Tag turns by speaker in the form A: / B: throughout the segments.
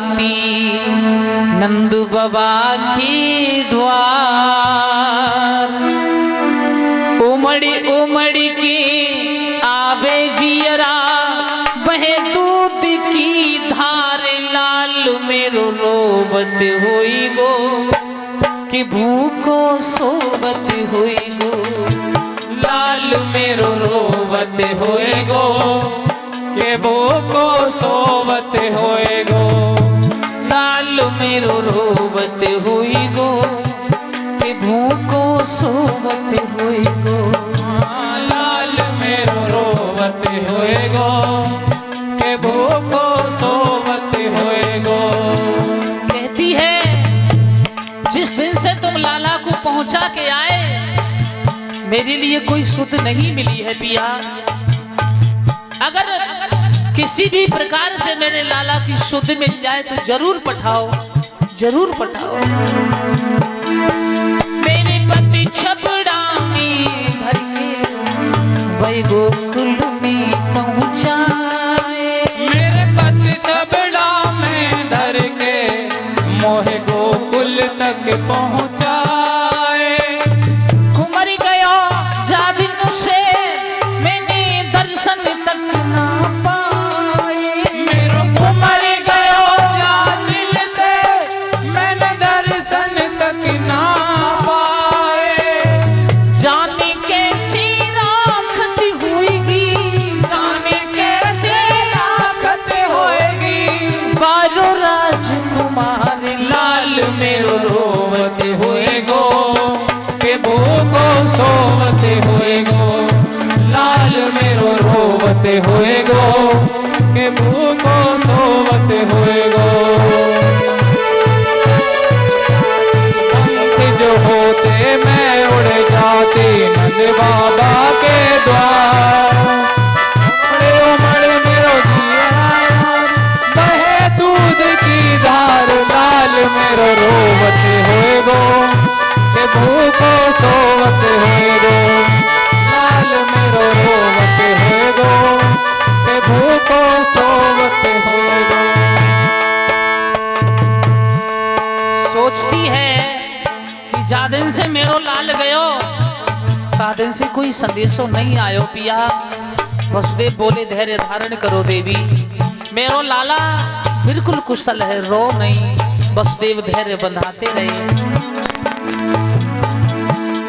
A: जाती नंद बाबा की द्वार। उमड़ी उमड़ी की आवे जियरा बहे दूध की धार। लाल मेरो रोबत होई गो कि भूखो सोबत होई गो। लाल मेरो रोबत होई गो के भूखो सोबत होई गो। लाल मेरो रोबत होई गो के भूखो सोबत होई गो। लाल मेरो रोबत होई गो के भूखो सोबत होई गो। कहती है जिस दिन से तुम लाला को पहुंचा के आए मेरे लिए कोई सुध नहीं मिली है पिया। अगर किसी भी प्रकार से मेरे लाला की सुध मिल जाए तो जरूर पठाओ, जरूर पठाओ। मेरे पति छपड़ा में भर के वही गोकुल में पहुंचाए। मेरे पति छपड़ा में धर के मोहे गोकुल तक पहुंचाए। कुमर गया जाबिन से मैंने दर्शन तक ना पाए। मेरो कुमर गया जाबिन से मैंने दर्शन तक ना पाए। जाने कैसी राखत होएगी, जाने कैसी राखत होएगी बारो राजकुमार। लाल मेरो रोवत होए गो के भूखो सोवत होए गो। लाल मेरो रोवत होए गो के भूखो सोवत होए गो। पंख जो होते मैं उड़ जाती नंद बाबा के द्वार। उमड़ मेरो जिया बहे दूध की धार। लाल मेरो रोवत होए गो के भूखो सोवत होए गो। लाल मेरो रोवत होए गो के भूखो सोवत होए गो। सोचती है कि जा दिन से मेरो लाल गयो ता दिन से कोई संदेशो नहीं आयो पिया। वसुदेव बोले धैर्य धारण करो देवी, मेरो लाला बिल्कुल कुशल है, रो नहीं। वसुदेव धैर्य बंधाते रहे।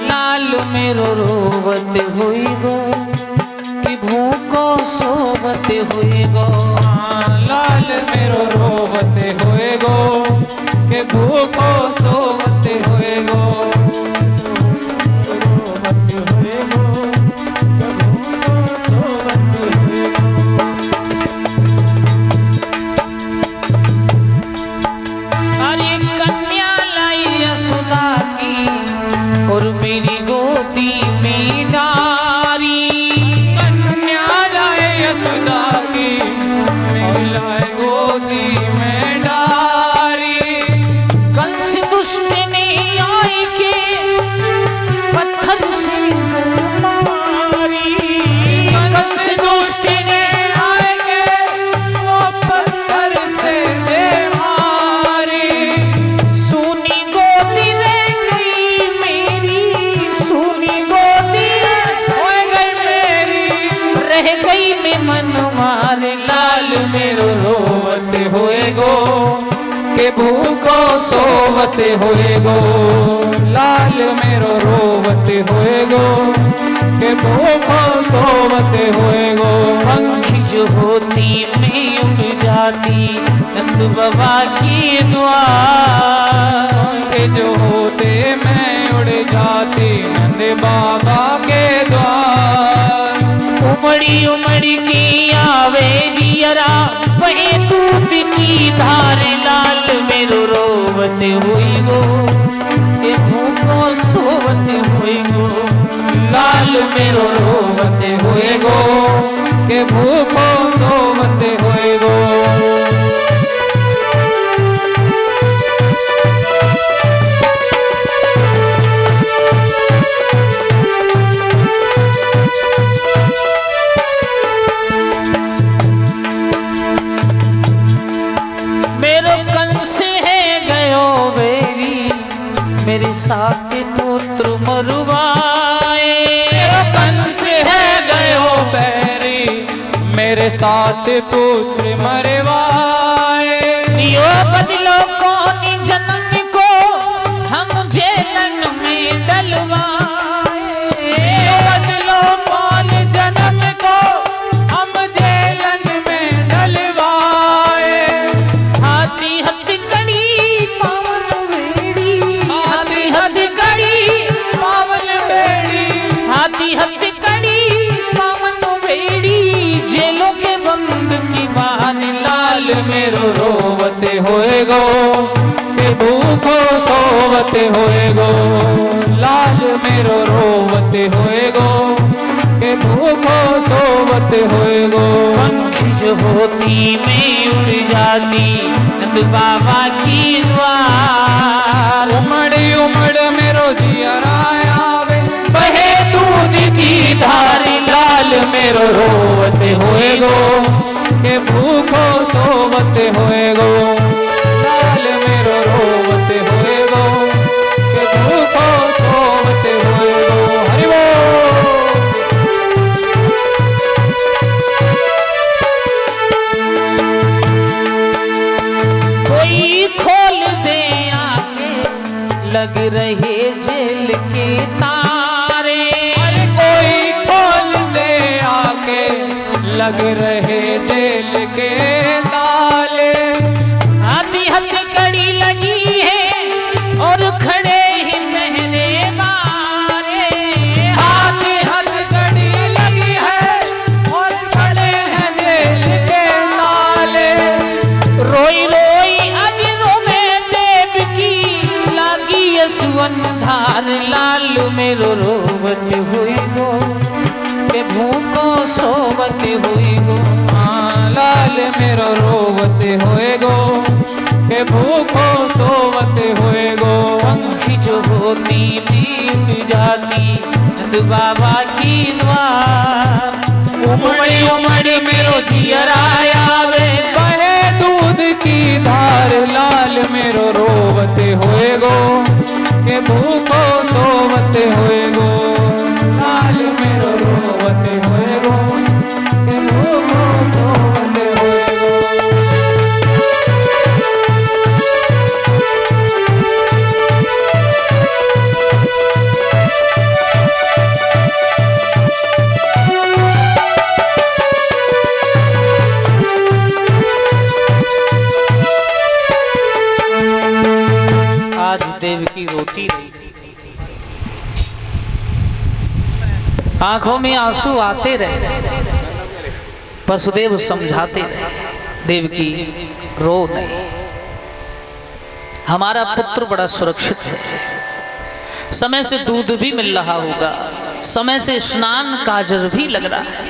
A: लाल मेरो रोवत हुई गो कि भूखो सोवत हुई गो। लाल मेरो रोवत हुए गो कि भूखो सोवत हुए गो। रोवत हुए गो कि भूखो सोवत हुए गो। और मेरी गोदी में नारी। कन्या लाए यशोदा की लाए गोदी में नारी। कंस दुष्ट ने आई के पत्थर से मारी। कंस दुष्ट ने आए के वो पत्थर से दे मारी। सोनी गोदी रह गई मेरी, सोनी गोदी हो गई मेरी, रह गई में मन मारे। लाल मेरो रोवत होए गो के भूखो सोवत होए गो। लाल मेरो रोवत होए गो के भूखो सोवत होए गो। पंख जो होती मैं उड़ जाती नंद बाबा की द्वार। पंख जो होते मैं उड़ जाती नंद बाबा के द्वार। उमड़ी उमड़ी की आवे जियरा वही दूध की धार। लाल मेरो रोवत हुई गो के भूखो सोवत हुई गो। लाल मेरो रोवत हुए गो के भूखो सोवत हुए गो। मेरो साथ पुत्र मरवाए।
B: कंस है गयो बैरी, मेरे साथ पुत्र मरवाए।
A: यो बदलो कौन जन्म को, हम जेलन में डलवाए।
B: यो बदलो कौन जन्म को, हम जेलन में डलवाए।
A: हाथी हथकड़ी पावन बेड़ी,
B: हाथी हथकड़ी पावन बेड़ी,
A: हाथी हथकड़ी पावन बेड़ी, जेलों के बंद की बाहर
B: लाल मेरो रोवते होए गो, के भूखो सोवते होए गो। लाल मेरो रोवते होए गो, के भूखो सोवते होए गो।
A: पंख जो होती में उड़ जाती, नंद बाबा की द्वार।
B: उमड़ उमड़ मेरो जियरा आवे, बहे दूध की धार। लाल मेरो रोवते होए गो, के भूखो सोवते होए गो। लाल मेरो रोवते होए गो, के भूखो सोवते होए गो। हरि बोल।
A: कोई खोल दे आके लग रहे जेल के तारे।
B: अरे कोई खोल दे आके लग रहे जेल के ताले।
A: हाथी हथकड़ी लगी है और खड़े ही पहरे मारे।
B: हाथी हथकड़ी लगी है और खड़े हैं जेल के ताले।
A: रोई रोई अजरों में देव की लागी यशवन धार। लाल मेरो रोवत हुई गो, के भूखो सोवत हुई गो।
B: हाँ, लाल मेरो रोवते होए गो, के भूखो सोवते होए गो।
A: पंखी जो होती बीत जाती, नंद बाबा की द्वार।
B: उमड़ी उमड़ी मेरो जियरा आवे, बहे दूध की धार। लाल मेरो रोवते होए गो, के भूखो सोवते होए गो। लाल मेरो रोवते होए गो, के भूखो सोवते होए गो।
A: आज देवकी रोती रही, आंखों में आंसू आते रहे। वसुदेव समझाते रहे, देवकी रो नहीं, हमारा पुत्र बड़ा सुरक्षित है। समय से दूध भी मिल रहा होगा, समय से स्नान काजर भी लग रहा है।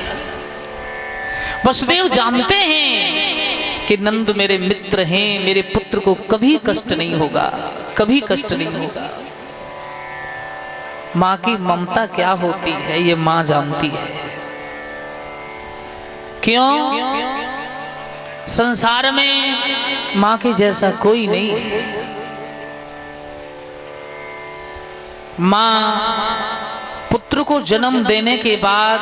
A: वसुदेव जानते हैं कि नंद मेरे मित्र हैं, मेरे पुत्र को कभी कष्ट नहीं होगा, कभी कष्ट नहीं होगा। मां की ममता क्या होती है ये मां जानती है। क्यों? संसार में मां के जैसा कोई नहीं है। मां पुत्र को जन्म देने के बाद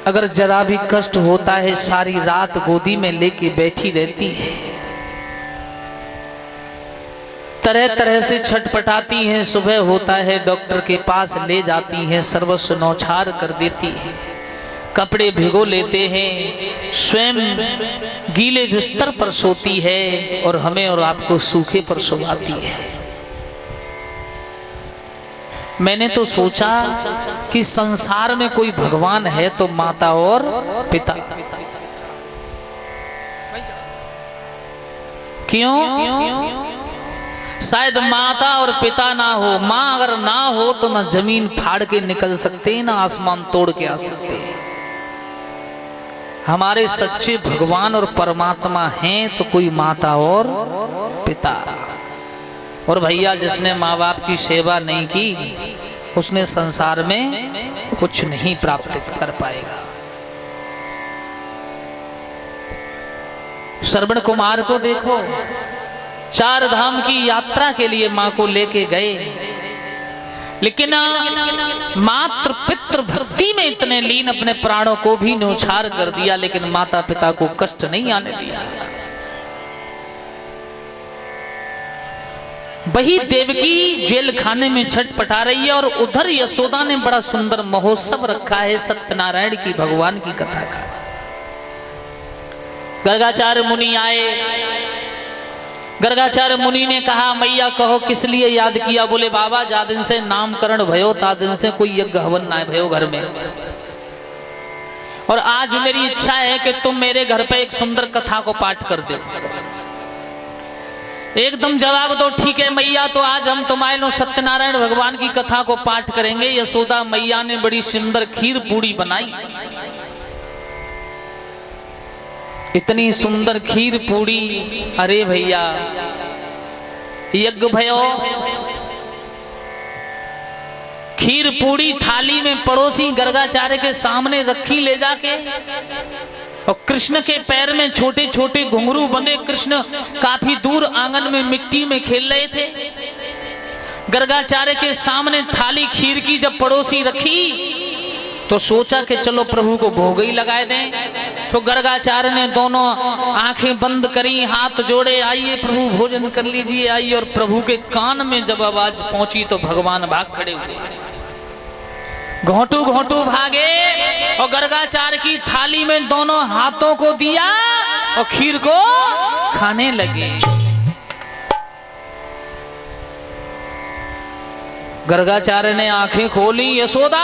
A: अगर जरा भी कष्ट होता है, सारी रात गोदी में लेके बैठी रहती है, तरह तरह से छटपटाती हैं। सुबह होता है डॉक्टर के पास ले जाती हैं, सर्वस्व नौछार कर देती है, कपड़े भिगो लेते हैं, स्वयं गीले बिस्तर पर सोती है और हमें और आपको सूखे पर सुलाती है। मैंने तो सोचा कि संसार में कोई भगवान है तो माता और पिता। क्यों? शायद माता और पिता ना हो। मां अगर ना हो तो ना जमीन फाड़ के निकल सकते हैं, ना आसमान तोड़ के आ सकते हैं। हमारे सच्चे भगवान और परमात्मा हैं तो कोई माता और पिता। और भैया, जिसने माँ बाप की सेवा नहीं की उसने संसार में कुछ नहीं प्राप्त कर पाएगा। श्रवण कुमार को देखो, चार धाम की यात्रा के लिए मां को लेके गए, लेकिन मातृ पितृ भक्ति में इतने लीन अपने प्राणों को भी न्योछावर कर दिया, लेकिन माता पिता को कष्ट नहीं आने दिया। वही देवकी जेल खाने में छटपटा रही है और उधर यशोदा ने बड़ा सुंदर महोत्सव रखा है सत्यनारायण की, भगवान की कथा का। गर्गाचार्य मुनि आए। गर्गाचार्य मुनि ने कहा, मैया कहो किस लिए याद किया? बोले बाबा, जा दिन से नामकरण भयो ता दिन से कोई यज्ञ हवन ना भयो घर में, और आज मेरी इच्छा है कि तुम मेरे घर पे एक सुंदर कथा को पाठ कर दो। एकदम जवाब दो, ठीक है मैया, तो आज हम तुम्हारे लो सत्यनारायण भगवान की कथा को पाठ करेंगे। यशोदा मैया ने बड़ी सुंदर खीर पूड़ी बनाई, इतनी सुंदर खीर पूड़ी। अरे भैया, यज्ञ भयो, खीर पूड़ी थाली में पड़ोसी गर्गाचार्य के सामने रखी ले जाके, और कृष्ण के पैर में छोटे छोटे घुंघरू बंधे कृष्ण काफी दूर आंगन में मिट्टी में खेल रहे थे। गर्गाचार्य के सामने थाली खीर की जब पड़ोसी रखी तो सोचा कि चलो प्रभु को भोग ही लगाए दें। तो गर्गाचार्य ने दोनों आंखें बंद करी, हाथ जोड़े, आइए प्रभु भोजन कर लीजिए, आइए। और प्रभु के कान में जब आवाज पहुंची तो भगवान भाग खड़े हुए, घोंटू घोंटू भागे और गर्गाचार्य की थाली में दोनों हाथों को दिया और खीर को खाने लगे। गर्गाचार्य ने आंखें खोली, यशोदा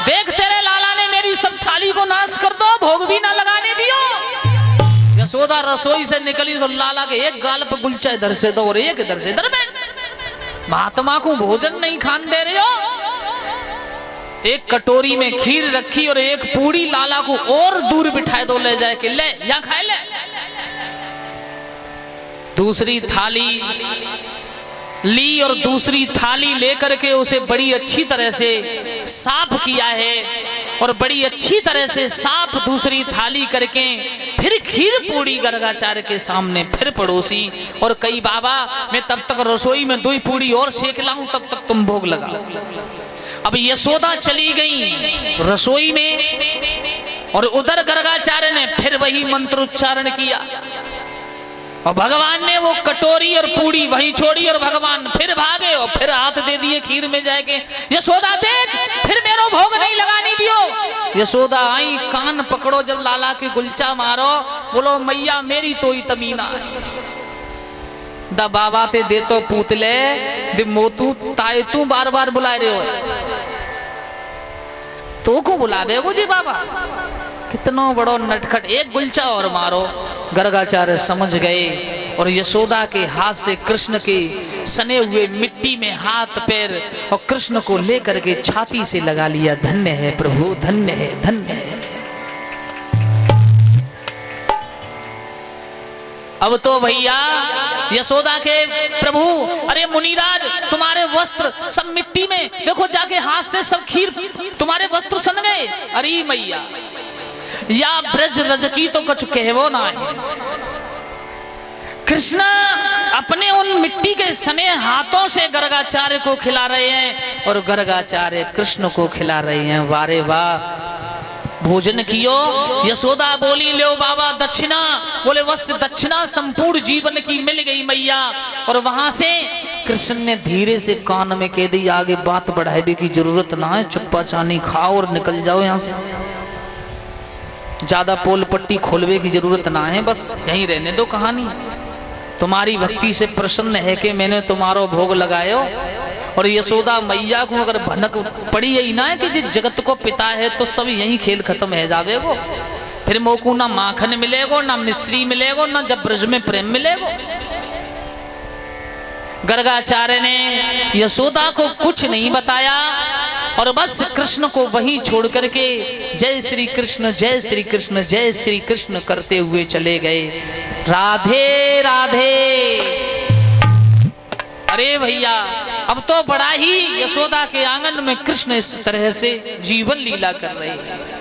A: देख तेरे लाला ने मेरी सब थाली को नाश कर दो, भोग भी ना लगाने दियो। यशोदा रसोई से निकली तो लाला के एक गाल पर गुलचा इधर से दो और एक इधर से इधर में, महात्मा को भोजन नहीं खान दे रहे हो। एक कटोरी में खीर रखी और एक पूड़ी लाला को और दूर बिठाए दो, ले जाए के ले या खाए ले। दूसरी थाली ली और दूसरी थाली लेकर के उसे बड़ी अच्छी तरह से साफ किया है और बड़ी अच्छी तरह से साफ दूसरी थाली करके फिर खीर पूड़ी गर्गाचार्य के सामने फिर पड़ोसी, और कई बाबा मैं तब तक रसोई में 2 पूड़ी और सेक लाऊं, तब तक तुम भोग लगाओ। अब यशोदा चली गई रसोई में और उधर गर्गाचार्य ने फिर वही मंत्र उच्चारण किया और भगवान ने वो कटोरी और पूड़ी वहीं छोड़ी और भगवान फिर भागे और फिर हाथ दे दिए खीर में जाके, यशोदा देख फिर मेरो भोग नहीं लगानी दियो। यशोदा आई, कान पकड़ो, जब लाला के गुलचा मारो, बोलो मैया मेरी तो ही तमीना दा बाबा ते दे तो पूतले दे मोतू ताए तू बार बार बुला रहे हो, तो को बुलावे वो जी बाबा, कितना बड़ो नटखट, एक गुलचा और मारो। गर्गाचार्य समझ गए और यशोदा के हाथ से कृष्ण के सने हुए मिट्टी में हाथ पैर और कृष्ण को लेकर के छाती से लगा लिया। धन्य है प्रभु, धन्य है, धन्य है। अब तो भैया यशोदा के प्रभु, अरे मुनिराज तुम्हारे वस्त्र सब मिट्टी में, देखो जाके हाथ से सब खीर तुम्हारे वस्त्र सन गए। अरे मैया या ब्रज रज की तो कुछ कहवो ना है। कृष्ण अपने उन मिट्टी के सने हाथों से गर्गाचार्य को खिला रहे हैं और गर्गाचार्य कृष्ण को खिला रहे हैं। वारे वाह, भोजन कियो। यशोदा बोली, लो बाबा दक्षिणा। बोले बस दक्षिणा संपूर्ण जीवन की मिल गई मैया। और वहां से कृष्ण ने धीरे से कान में कह दी, आगे बात बढ़ाने की जरूरत ना है, चुप्पा चानी खाओ और निकल जाओ यहाँ से, ज्यादा पोल पट्टी खोलवे की जरूरत ना है, बस यहीं रहने दो कहानी। तुम्हारी भक्ति से प्रसन्न है कि मैंने तुम्हारो भोग लगायो। और यशोदा मैया को अगर भनक पड़ी यही ना है कि जिस जगत को पिता है तो सब यही खेल खत्म है जावे वो, फिर मोको ना माखन मिलेगो, ना मिश्री मिलेगो, ना जब ब्रज में प्रेम मिलेगो। गर्गाचार्य ने यशोदा को कुछ नहीं बताया और बस कृष्ण को वहीं छोड़ करके जय श्री कृष्ण, जय श्री कृष्ण, जय श्री कृष्ण करते हुए चले गए। राधे राधे। अरे भैया, अब तो बड़ा ही यशोदा के आंगन में कृष्ण इस तरह से जीवन लीला कर रहे हैं।